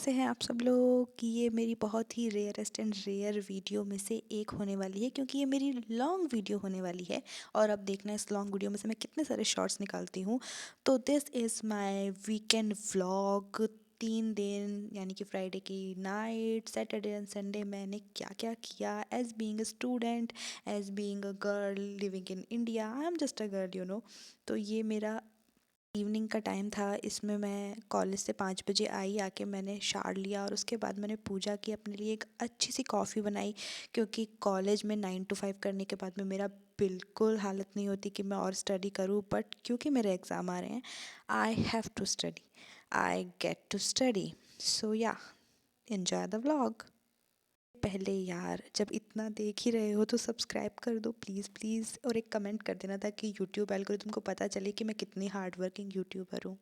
कैसे हैं आप सब लोग कि ये मेरी बहुत ही रेयरेस्ट एंड रेयर वीडियो में से एक होने वाली है क्योंकि ये मेरी लॉन्ग वीडियो होने वाली है। और अब देखना इस लॉन्ग वीडियो में से मैं कितने सारे शॉर्ट्स निकालती हूँ। तो this is my weekend vlog. 3 दिन यानी कि फ्राइडे की नाइट, सैटरडे एंड संडे मैंने क्या क्या किया as being a student, as being a girl living in India. I am just a girl तो ये मेरा इवनिंग का टाइम था। इसमें मैं कॉलेज से 5 बजे आई, आके मैंने शावर लिया और उसके बाद मैंने पूजा की, अपने लिए एक अच्छी सी कॉफ़ी बनाई क्योंकि कॉलेज में 9 to 5 करने के बाद में मेरा बिल्कुल हालत नहीं होती कि मैं और स्टडी करूँ, बट क्योंकि मेरे एग्ज़ाम आ रहे हैं, I have to study, I get to study. So yeah, enjoy the vlog. पहले यार, जब इतना देख ही रहे हो तो सब्सक्राइब कर दो प्लीज़ प्लीज़, और एक कमेंट कर देना ताकि यूट्यूब एल्गोरिथम को पता चले कि मैं कितनी हार्ड वर्किंग यूट्यूबर हूँ।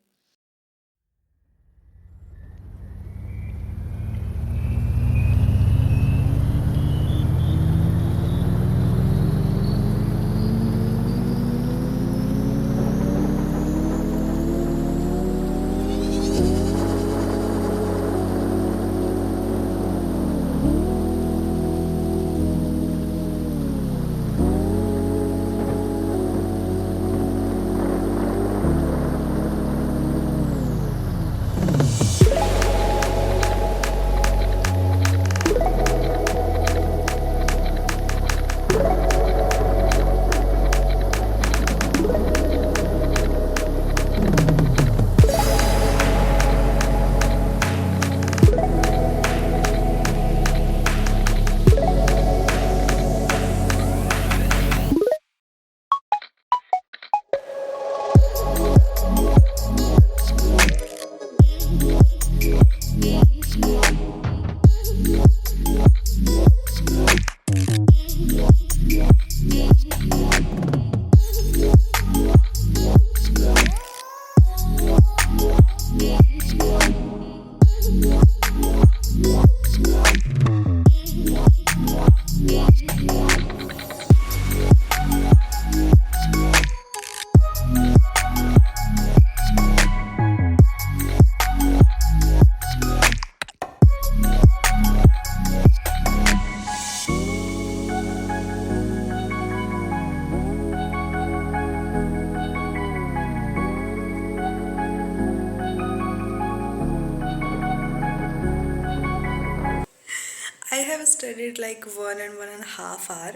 I have studied like 1 and 1.5 hour।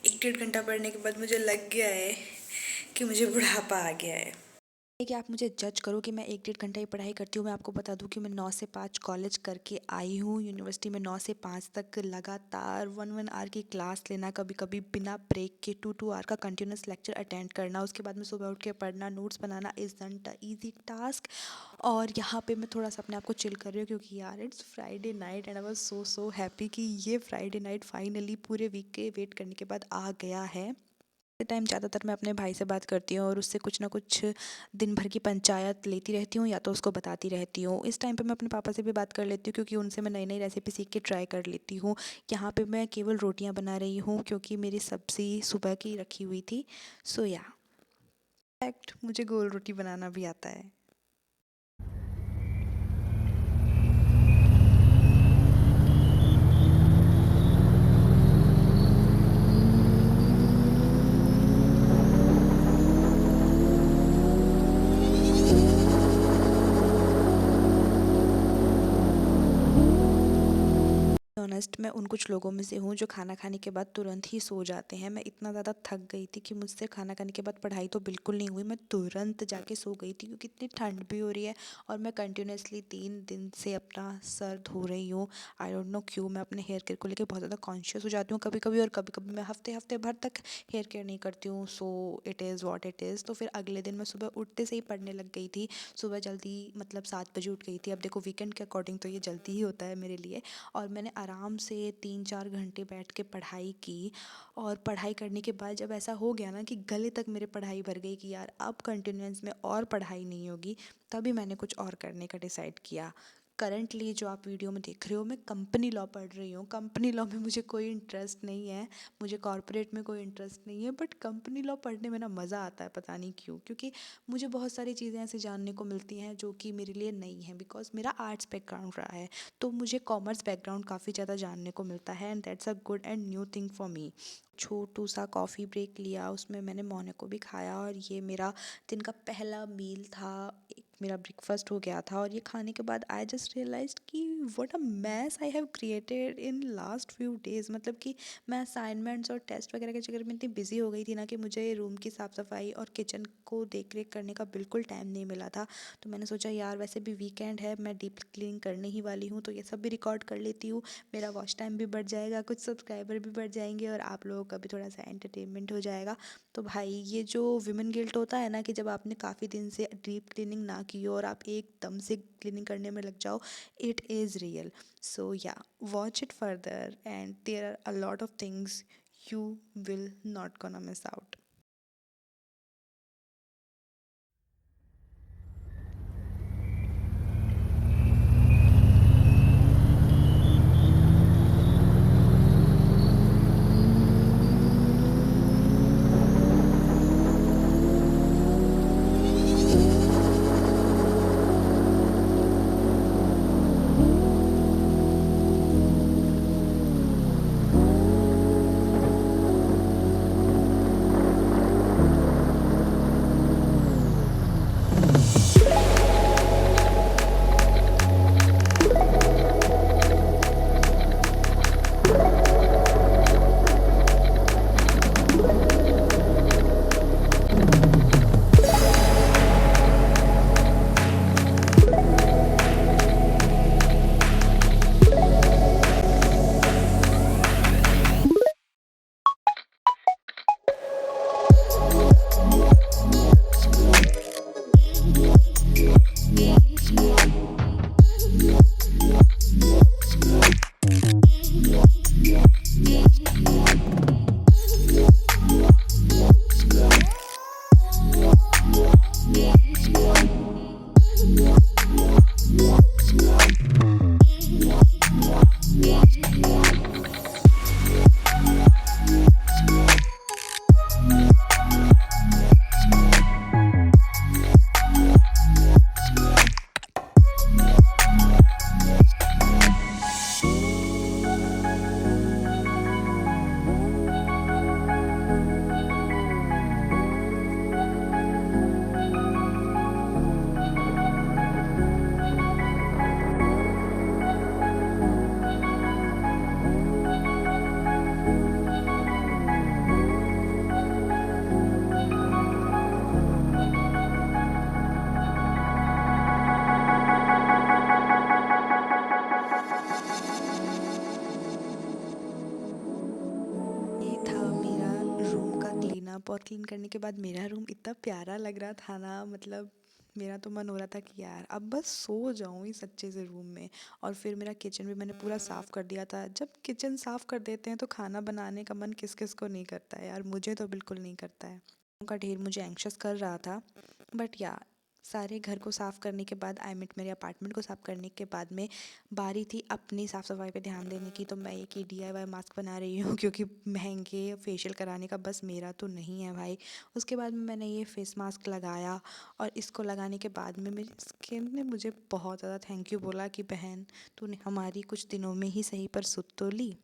1 डेढ़ घंटा पढ़ने के बाद मुझे लग गया है कि मुझे बुढ़ापा आ गया है। कि आप मुझे जज करो कि मैं 1 डेढ़ घंटा ही पढ़ाई करती हूँ। मैं आपको बता दूँ कि मैं 9 से 5 कॉलेज करके आई हूँ। यूनिवर्सिटी में 9 से 5 तक लगातार 1 1 आवर की क्लास लेना, कभी कभी बिना ब्रेक के 2 2 आवर का कंटिन्यूस लेक्चर अटेंड करना, उसके बाद में सुबह उठ के पढ़ना, notes banana is not a easy task. और यहाँ पे मैं थोड़ा सा अपने आप को चिल कर रही हूँ क्योंकि यार it's Friday night and I was so happy कि ये फ्राइडे नाइट फाइनली पूरे वीक के वेट करने के बाद आ गया है। टाइम ज़्यादातर मैं अपने भाई से बात करती हूँ और उससे कुछ ना कुछ दिन भर की पंचायत लेती रहती हूँ या तो उसको बताती रहती हूँ। इस टाइम पे मैं अपने पापा से भी बात कर लेती हूँ क्योंकि उनसे मैं नई नई रेसिपी सीख के ट्राई कर लेती हूँ। यहाँ पे मैं केवल रोटियाँ बना रही हूँ क्योंकि मेरी सब्ज़ी सुबह की रखी हुई थी। सो या, फैक्ट मुझे गोल रोटी बनाना भी आता है। ऑनेस्ट, मैं उन कुछ लोगों में से हूँ जो खाना खाने के बाद तुरंत ही सो जाते हैं। मैं इतना ज़्यादा थक गई थी कि मुझसे खाना खाने के बाद पढ़ाई तो बिल्कुल नहीं हुई। मैं तुरंत जाके सो गई थी क्योंकि इतनी ठंड भी हो रही है और मैं कंटिन्यूसली 3 दिन से अपना सर धो रही हूँ। आई डोंट नो क्यों, मैं अपने हेयर केयर को लेकर बहुत ज़्यादा कॉन्शियस हो जाती हूँ कभी कभी, और कभी कभी मैं हफ्ते हफ्ते भर तक हेयर केयर नहीं करती हूँ। So it is what it is. तो फिर अगले दिन मैं सुबह उठते से ही पढ़ने लग गई थी। सुबह जल्दी मतलब 7 बजे उठ गई थी। अब देखो वीकेंड के अकॉर्डिंग तो ये जल्दी ही होता है मेरे लिए। और मैंने आराम से 3 4 घंटे बैठ के पढ़ाई की। और पढ़ाई करने के बाद जब ऐसा हो गया ना कि गले तक मेरे पढ़ाई भर गई कि यार अब कंटिन्यूस में और पढ़ाई नहीं होगी, तभी मैंने कुछ और करने का डिसाइड किया। करंटली जो आप वीडियो में देख रहे हो, मैं कंपनी लॉ पढ़ रही हूँ। कंपनी लॉ में मुझे कोई इंटरेस्ट नहीं है, मुझे कॉर्पोरेट में कोई इंटरेस्ट नहीं है, बट कंपनी लॉ पढ़ने में ना मज़ा आता है, पता नहीं क्यों। क्योंकि मुझे बहुत सारी चीज़ें ऐसे जानने को मिलती हैं जो कि मेरे लिए नई हैं, बिकॉज मेरा आर्ट्स बैकग्राउंड रहा है। तो मुझे कॉमर्स बैकग्राउंड काफ़ी ज़्यादा जानने को मिलता है, and that's a good and new thing for me. छोटू सा कॉफ़ी ब्रेक लिया, उसमें मैंने मोनाको भी खाया, और ये मेरा दिन का पहला मील था, एक मेरा ब्रेकफास्ट हो गया था। और ये खाने के बाद आई जस्ट रियलाइज्ड कि what a mess I have created in last few days. मतलब कि मैं असाइनमेंट्स और टेस्ट वगैरह के चक्कर में इतनी बिजी हो गई थी ना कि मुझे रूम की साफ़ सफाई और किचन को देख रेख करने का बिल्कुल टाइम नहीं मिला था। तो मैंने सोचा यार वैसे भी वीकेंड है, मैं डीप क्लीनिंग करने ही वाली हूँ, तो ये सब भी रिकॉर्ड कर लेती हूँ। मेरा वॉच टाइम भी बढ़ जाएगा, कुछ सब्सक्राइबर भी बढ़ जाएंगे, और आप लोगों का भी थोड़ा सा एंटरटेनमेंट हो जाएगा। तो भाई ये जो विमेन गिल्ट होता है ना, कि जब आपने काफ़ी दिन से डीप क्लीनिंग ना की हो और आप एकदम से क्लीनिंग करने में लग जाओ, it is real. So yeah, watch it further and there are a lot of things you will not gonna miss out. ये था मेरा रूम का क्लीन अप, और क्लीन करने के बाद मेरा रूम इतना प्यारा लग रहा था ना, मतलब मेरा तो मन हो रहा था कि यार अब बस सो जाऊं इस अच्छे से रूम में। और फिर मेरा किचन भी मैंने पूरा साफ़ कर दिया था। जब किचन साफ़ कर देते हैं तो खाना बनाने का मन किस किस को नहीं करता है यार, मुझे तो बिल्कुल नहीं करता है। का ढेर मुझे एंक्शस कर रहा था, बट या, सारे घर को साफ़ करने के बाद, आई मीन मेरे अपार्टमेंट को साफ़ करने के बाद में बारी थी अपनी साफ़ सफाई पे ध्यान देने की। तो मैं एक DIY मास्क बना रही हूँ क्योंकि महंगे फेशियल कराने का बस मेरा तो नहीं है भाई। उसके बाद में मैंने ये फेस मास्क लगाया, और इसको लगाने के बाद में मेरी स्किन ने मुझे बहुत ज़्यादा थैंक यू बोला कि बहन तूने हमारी कुछ दिनों में ही सही पर सुध तो ली।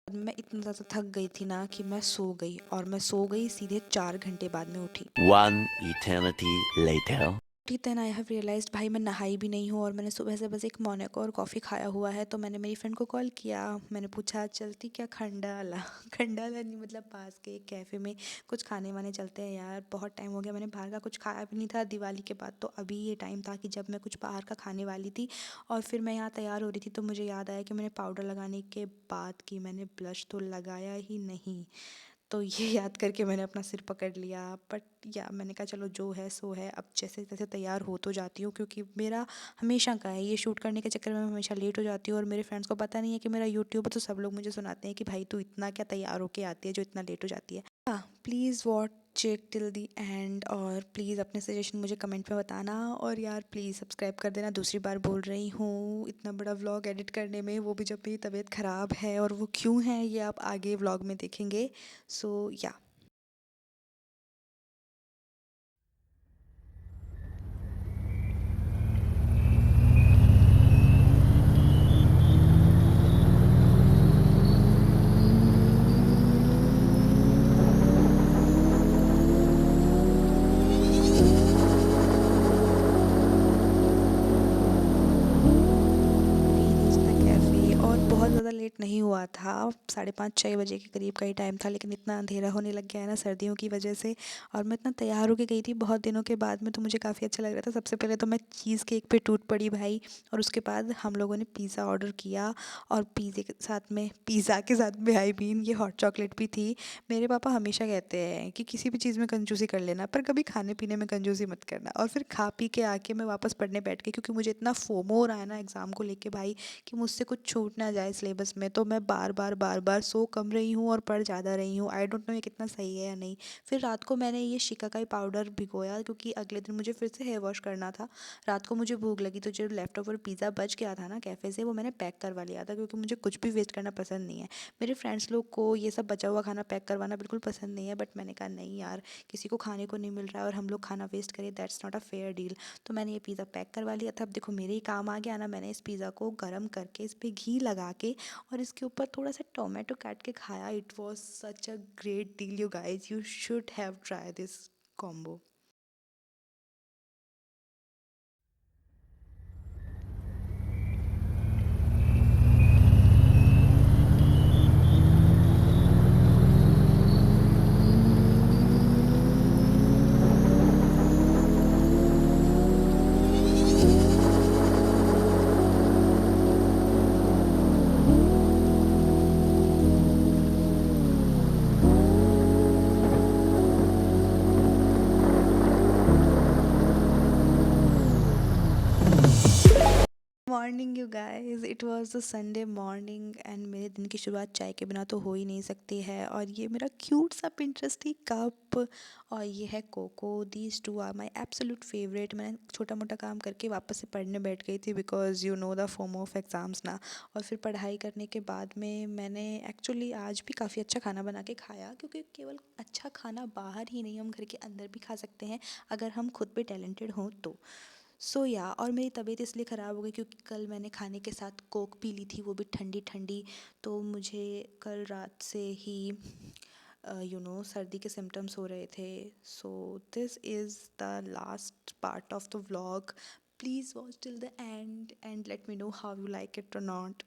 मैं इतना ज़्यादा थक गई थी ना कि मैं सो गई, और मैं सो गई सीधे 4 घंटे बाद में उठी। One eternity later. उठी देन आई हैव रियलाइज्ड भाई मैं नहाई भी नहीं हूँ, और मैंने सुबह से बस एक मोनाको और कॉफ़ी खाया हुआ है। तो मैंने मेरी फ्रेंड को कॉल किया, मैंने पूछा चलती क्या खंडाला खंडाला नहीं, मतलब पास के एक कैफ़े में कुछ खाने वाने चलते हैं यार, बहुत टाइम हो गया मैंने बाहर का कुछ खाया भी नहीं था दिवाली के बाद। तो अभी ये टाइम था कि जब मैं कुछ बाहर का खाने वाली थी। और फिर मैं यहाँ तैयार हो रही थी तो मुझे याद आया कि मैंने पाउडर लगाने के बाद कि मैंने ब्लश तो लगाया ही नहीं। तो ये याद करके मैंने अपना सिर पकड़ लिया। बट या, मैंने कहा चलो जो है सो है, अब जैसे तैसे तैयार हो तो जाती हूँ, क्योंकि मेरा हमेशा का है ये शूट करने के चक्कर में मैं हमेशा लेट हो जाती हूँ। और मेरे फ्रेंड्स को पता नहीं है कि मेरा यूट्यूब है, तो सब लोग मुझे सुनाते हैं कि भाई तू इतना क्या तैयार होके आती है जो इतना लेट हो जाती है। Please watch it till the and और प्लीज़ अपने सजेशन मुझे कमेंट में बताना। और यार प्लीज़ सब्सक्राइब कर देना, दूसरी बार बोल रही हूँ। इतना बड़ा व्लॉग एडिट करने में, वो भी जब मेरी तबीयत ख़राब है, और वो क्यों है ये आप आगे व्लॉग में देखेंगे। सो या। कैफ़े और बहुत ज़्यादा लेट नहीं हुआ था, 5:30-6 बजे के करीब का ही टाइम था, लेकिन इतना अंधेरा होने लग गया है ना सर्दियों की वजह से। और मैं इतना तैयार होके गई थी बहुत दिनों के बाद में, तो मुझे काफ़ी अच्छा लग रहा था। सबसे पहले तो मैं चीज़ केक पे टूट पड़ी भाई, और उसके बाद हम लोगों ने पिज़्ज़ा ऑर्डर किया, और पिज़्ज़ा के साथ में आई मीन ये हॉट चॉकलेट भी थी। मेरे पापा हमेशा कहते हैं कि किसी भी चीज़ में कंजूसी कर लेना, पर कभी खाने पीने में कंजूसी मत करना। और फिर खा पी के आके मैं वापस पढ़ने बैठ गई, क्योंकि मुझे इतना फोमो हो रहा है ना एग्ज़ाम को लेके भाई, कि मुझसे कुछ छूट ना जाए सिलेबस में। तो मैं बार बार सो कम रही हूँ और पढ़ ज़्यादा रही हूँ। आई डोंट नो ये कितना सही है या नहीं। फिर रात को मैंने ये शिकाकाई पाउडर भिगोया, क्योंकि अगले दिन मुझे फिर से हेयर वॉश करना था। रात को मुझे भूख लगी, तो जो लेफ्ट ओवर पिज़्ज़ा बच गया था ना कैफ़े से, वो मैंने पैक करवा लिया था, क्योंकि मुझे कुछ भी वेस्ट करना पसंद नहीं है। मेरे फ्रेंड्स लोग को ये सब बचा हुआ खाना पैक करवाना बिल्कुल पसंद नहीं है, बट मैंने कहा नहीं यार, किसी को खाने को नहीं मिल रहा है और हम लोग खाना वेस्ट करें, that's not a fair deal. तो मैंने ये पिज़्ज़ा पैक करवा लिया था। अब देखो मेरे ही काम आ गया ना, मैंने इस पिज़्ज़ा को गर्म करके इस पर घी लगा के और इसके ऊपर थोड़ा सा टोमेटो काट के खाया। It was such a great deal you guys, you should have try this combo. Morning you guys, it was the Sunday morning and मेरे दिन की शुरुआत चाय के बिना तो हो ही नहीं सकती है। और ये मेरा क्यूट सा पिंटरेस्टी कप, और ये है cocoa. These two are my absolute favourite. मैंने छोटा मोटा काम करके वापस से पढ़ने बैठ गई थी, because you know the FOMO of exams ना। और फिर पढ़ाई करने के बाद में मैंने एक्चुअली आज भी काफ़ी अच्छा खाना बना के खाया, क्योंकि केवल अच्छा खाना बाहर ही नहीं, हम घर के अंदर भी खा सकते हैं अगर हम खुद पे टैलेंटेड हों तो। सो या, और मेरी तबीयत इसलिए ख़राब हो गई क्योंकि कल मैंने खाने के साथ कोक पी ली थी, वो भी ठंडी ठंडी। तो मुझे कल रात से ही सर्दी के सिम्टम्स हो रहे थे। So this is the last part of the vlog. Please watch till the end let me know how you like it और not.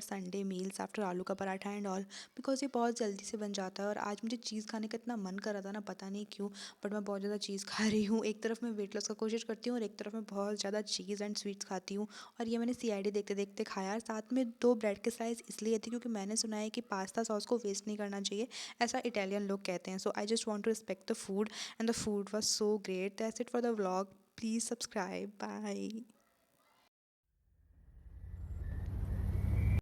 For Sunday meals after आलू का पराठा एंड ऑल, बिकॉज ये बहुत जल्दी से बन जाता है। और आज मुझे चीज़ खाने का इतना मन कर रहा था ना, पता नहीं क्यों, बट मैं बहुत ज़्यादा चीज़ खा रही हूँ। एक तरफ मैं वेट लॉस का कोशिश करती हूँ और एक तरफ मैं बहुत ज़्यादा चीज़ एंड स्वीट्स खाती हूँ। और ये मैंने सीआईडी देखते देखते खाया। और साथ में 2 ब्रेड के स्लाइस इसलिए थे क्योंकि मैंने सुना है कि पास्ता सॉस को वेस्ट नहीं करना चाहिए, ऐसा इटालियन लोग कहते हैं। So I just want to respect the food and the food was so great. That's it for the vlog. Please subscribe. Bye.